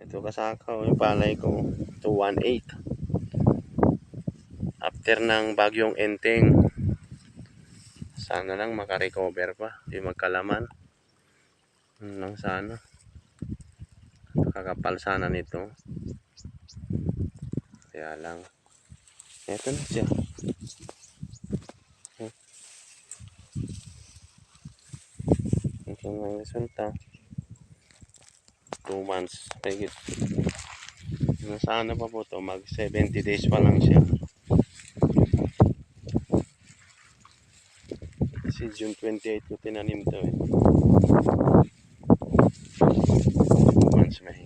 Ito kasakaw yung palay ko. 218. After ng bagyong Enteng, sana lang makarecover pa. Di magkalaman. Yun lang sana. Kakapal sana nito. Kaya lang. Eto na siya. Ito na ang resulta. 2 months. Higit. Sana pa po to. Mag 70 days pa lang siya. Kasi June 28 ko tinanim to eh. 2 months mahigit.